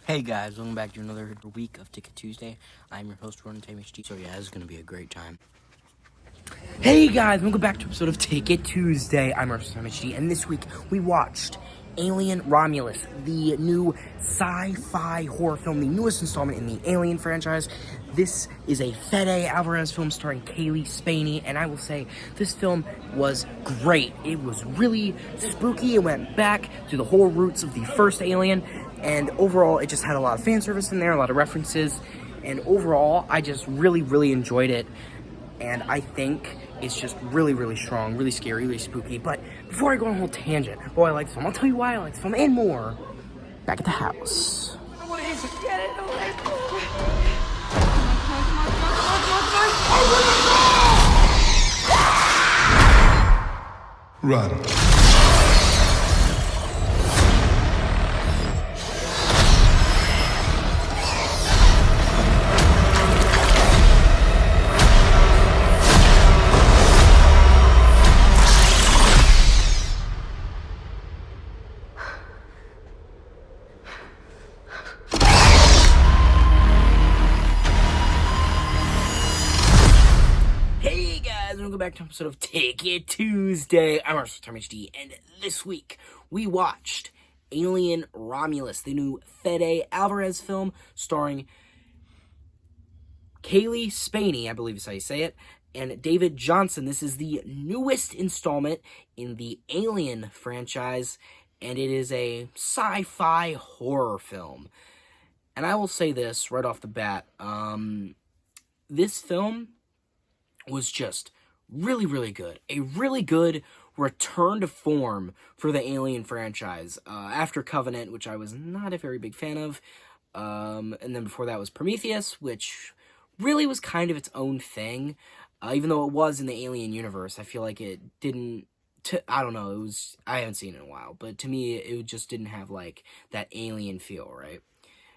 Hey guys, welcome back to another week of Ticket Tuesday. I'm your host, Ron HD. So yeah, this is going to be a great time. Hey guys, welcome back to an episode of Ticket Tuesday. I'm your host, HD, and this week we watched Alien Romulus, the new sci-fi horror film, the newest installment in the Alien franchise. This is a Fede Álvarez film starring Cailee, Spaeny, and I will say this film was great. It was really spooky. It went back to the whole roots of the first Alien, and overall it just had a lot of fan service in there, a lot of references, and overall I just really enjoyed it. And I think it's just really strong, really scary, really spooky. But before I go on a whole tangent, I like this film, I'll tell you why I like this film and more back at the house. Get it away from me. Run. Welcome back to an episode of Ticket Tuesday. I'm our Tom HD, and this week we watched Alien Romulus, the new Fede Álvarez film starring Cailee, Spaeny, I believe is how you say it, and David Jonsson. This is the newest installment in the Alien franchise, and it is a sci-fi horror film. And I will say this right off the bat, this film was just really good. A really good return to form for the Alien franchise. After Covenant, which I was not a very big fan of, and then before that was Prometheus, which really was kind of its own thing. Even though it was in the Alien universe, I feel like it didn't, I don't know, I haven't seen it in a while, but to me, it just didn't have, like, that Alien feel, right?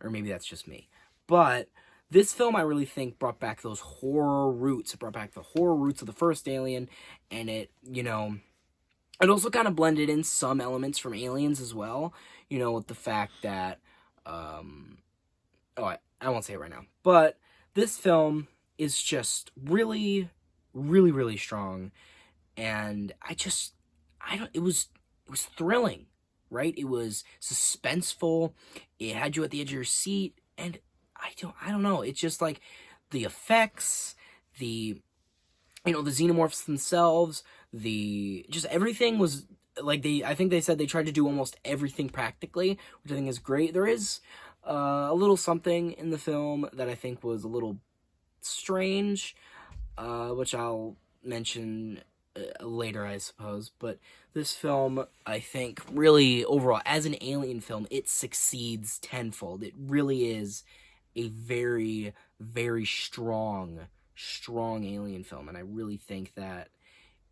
Or maybe that's just me. But this film, I really think, brought back those horror roots. It brought back the horror roots of the first Alien, and it also kind of blended in some elements from Aliens as well, with the fact that, I won't say it right now, but this film is just really strong, and it was thrilling, right? It was suspenseful, it had you at the edge of your seat, and I don't know, it's just like the effects, the xenomorphs themselves, just everything was like, I think they said they tried to do almost everything practically, which I think is great. There is a little something in the film that I think was a little strange, which I'll mention later, I suppose, but this film, I think, really, overall, as an Alien film, it succeeds tenfold. It really is a very strong Alien film, and I really think that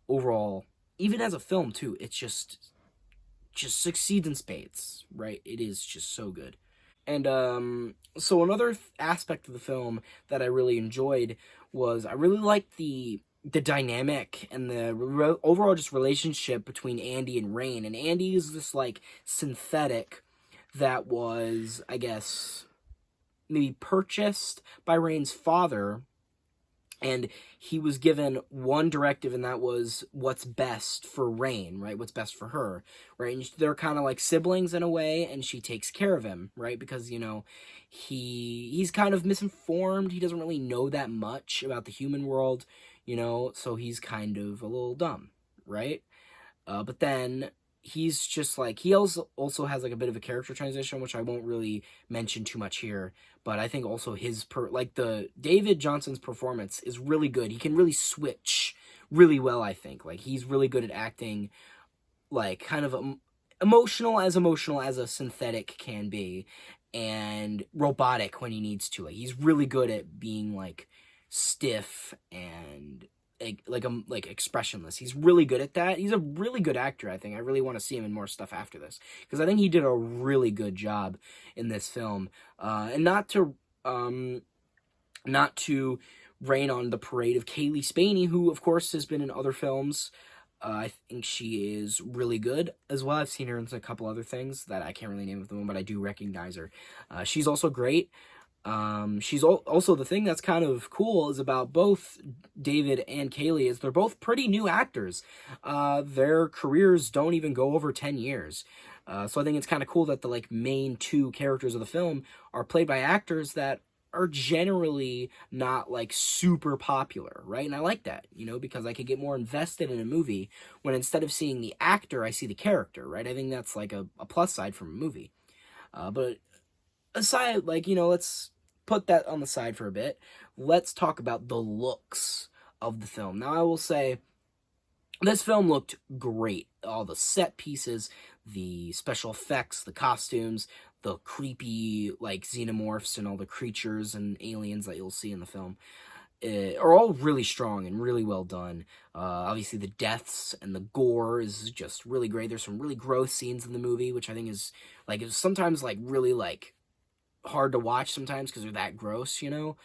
overall, even as a film too, it just succeeds in spades, right? It is just so good. And so another aspect of the film that I really enjoyed was I really liked the dynamic and the overall just relationship between Andy and Rain. And Andy is this, like, synthetic that was, I guess, maybe purchased by Rain's father, and he was given one directive, and that was what's best for Rain, right? What's best for her, right? And they're kind of like siblings in a way, and she takes care of him, right? Because, he's kind of misinformed. He doesn't really know that much about the human world, so he's kind of a little dumb, right? But then he's just like, he also has like a bit of a character transition, which I won't really mention too much here, but I think also the David Jonsson's performance is really good. He can really switch really well, I think. Like, he's really good at acting, like, kind of emotional as a synthetic can be, and robotic when he needs to. Like, he's really good at being, like, stiff and like expressionless. He's really good at that. He's a really good actor, I think. I really want to see him in more stuff after this, because I think he did a really good job in this film. And not to rain on the parade of Cailee Spaeny, who of course has been in other films, I think she is really good as well. I've seen her in a couple other things that I can't really name at the moment, but I do recognize her. She's also great. She's also, the thing that's kind of cool is about both David and Cailee is they're both pretty new actors. Their careers don't even go over 10 years. So I think it's kind of cool that the like main two characters of the film are played by actors that are generally not like super popular, right? And I like that, you know, because I could get more invested in a movie when instead of seeing the actor, I see the character, right? I think that's like a plus side from a movie. But aside, like, you know, let's put that on the side for a bit. Let's talk about the looks of the film. Now, I will say this film looked great. All the set pieces, the special effects, the costumes, the creepy, like, xenomorphs and all the creatures and aliens that you'll see in the film are all really strong and really well done. Obviously, the deaths and the gore is just really great. There's some really gross scenes in the movie, which I think is, like, it's sometimes, like, really, like, hard to watch sometimes because they're that gross, you know?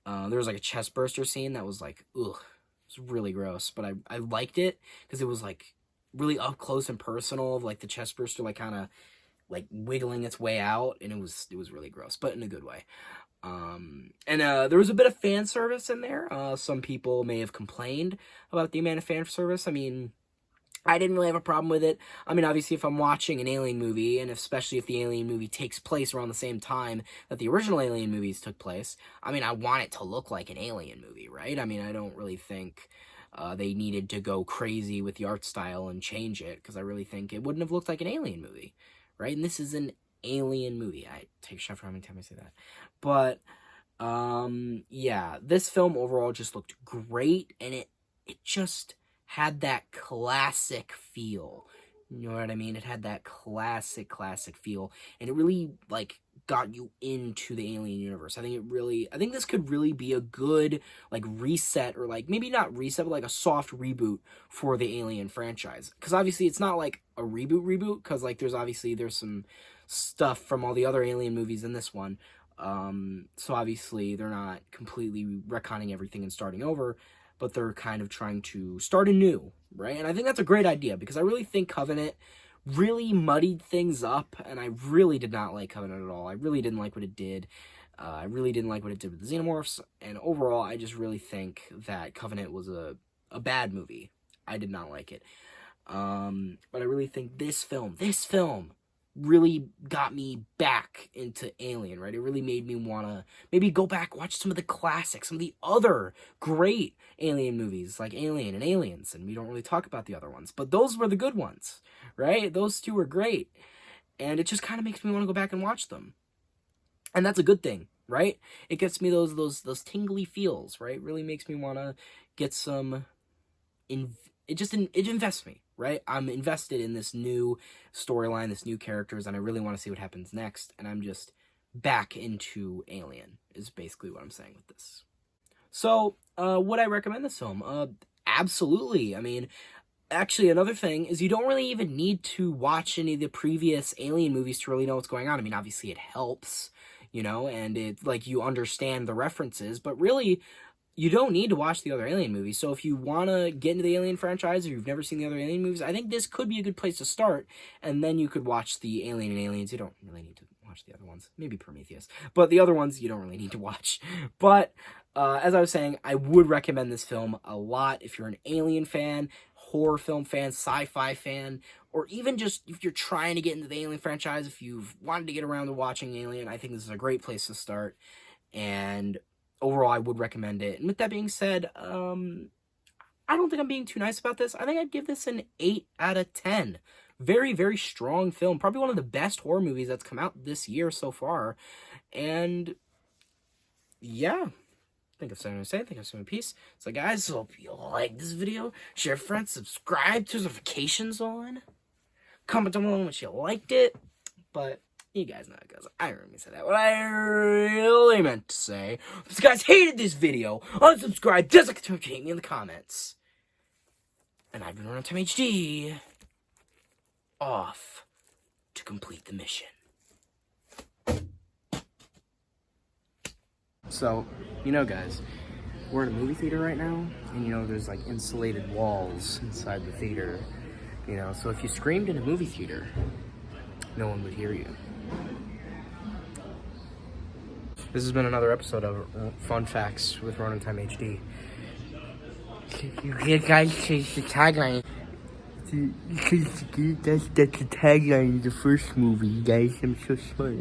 There was, like, a chest burster scene that was, like, ugh. It was really gross, but I liked it because it was, like, really up close and personal of, like, the chest burster, like, kind of like wiggling its way out, and it was really gross, but in a good way. There was a bit of fan service in there. Some people may have complained about the amount of fan service. I mean, I didn't really have a problem with it. I mean, obviously, if I'm watching an Alien movie, and especially if the Alien movie takes place around the same time that the original Alien movies took place, I mean, I want it to look like an Alien movie, right? I mean, I don't really think they needed to go crazy with the art style and change it, because I really think it wouldn't have looked like an Alien movie, right? And this is an Alien movie. I take a shot for how many times I say that. But, yeah, this film overall just looked great, and it just had that classic feel. You know what I mean? It had that classic feel, and it really, like, got you into the Alien universe. I think this could really be a good, like, reset, or, like, maybe not reset, but, like, a soft reboot for the Alien franchise. Because, obviously, it's not, like, a reboot, because, like, there's some stuff from all the other Alien movies in this one. So, obviously, they're not completely retconning everything and starting over, but they're kind of trying to start anew, right? And I think that's a great idea, because I really think Covenant really muddied things up, and I really did not like Covenant at all. I really didn't like what it did. I really didn't like what it did with the Xenomorphs, and overall, I just really think that Covenant was a bad movie. I did not like it. But I really think this film really got me back into Alien, right? It really made me want to maybe go back, watch some of the classics, some of the other great Alien movies, like Alien and Aliens, and we don't really talk about the other ones, but those were the good ones, right? Those two were great, and it just kind of makes me want to go back and watch them, and that's a good thing, right? It gets me those tingly feels, right? It really makes me want to get some, it invests me, right? I'm invested in this new storyline, this new characters, and I really want to see what happens next, and I'm just back into Alien, is basically what I'm saying with this. So, would I recommend this film? Absolutely. I mean, actually, another thing is you don't really even need to watch any of the previous Alien movies to really know what's going on. I mean, obviously it helps, you know, and it, like, you understand the references, but really, you don't need to watch the other Alien movies. So if you want to get into the Alien franchise, or you've never seen the other Alien movies, I think this could be a good place to start, and then you could watch the Alien and Aliens. You don't really need to watch the other ones. Maybe Prometheus. But the other ones, you don't really need to watch. But, as I was saying, I would recommend this film a lot if you're an Alien fan, horror film fan, sci-fi fan, or even just if you're trying to get into the Alien franchise, if you've wanted to get around to watching Alien, I think this is a great place to start. And overall, I would recommend it. And with that being said, I don't think I'm being too nice about this. I think I'd give this an 8 out of 10. Very, very strong film. Probably one of the best horror movies that's come out this year so far. And, yeah. I think I've said what I'm saying. I think I've said my piece. So, guys, hope you like this video. Share, friends, subscribe, turn notifications on. Comment down below what you liked it. But you guys know it goes. I didn't really say that. What I really meant to say. If you guys hated this video, unsubscribe, dislike, me in the comments. And I've been running Time HD. Off to complete the mission. So, you know, guys, we're in a movie theater right now, and you know, there's like insulated walls inside the theater, you know, so if you screamed in a movie theater, no one would hear you. This has been another episode of Fun Facts with Ronin Time HD. You guys changed the tagline. That's the tagline of the first movie, guys. I'm so smart.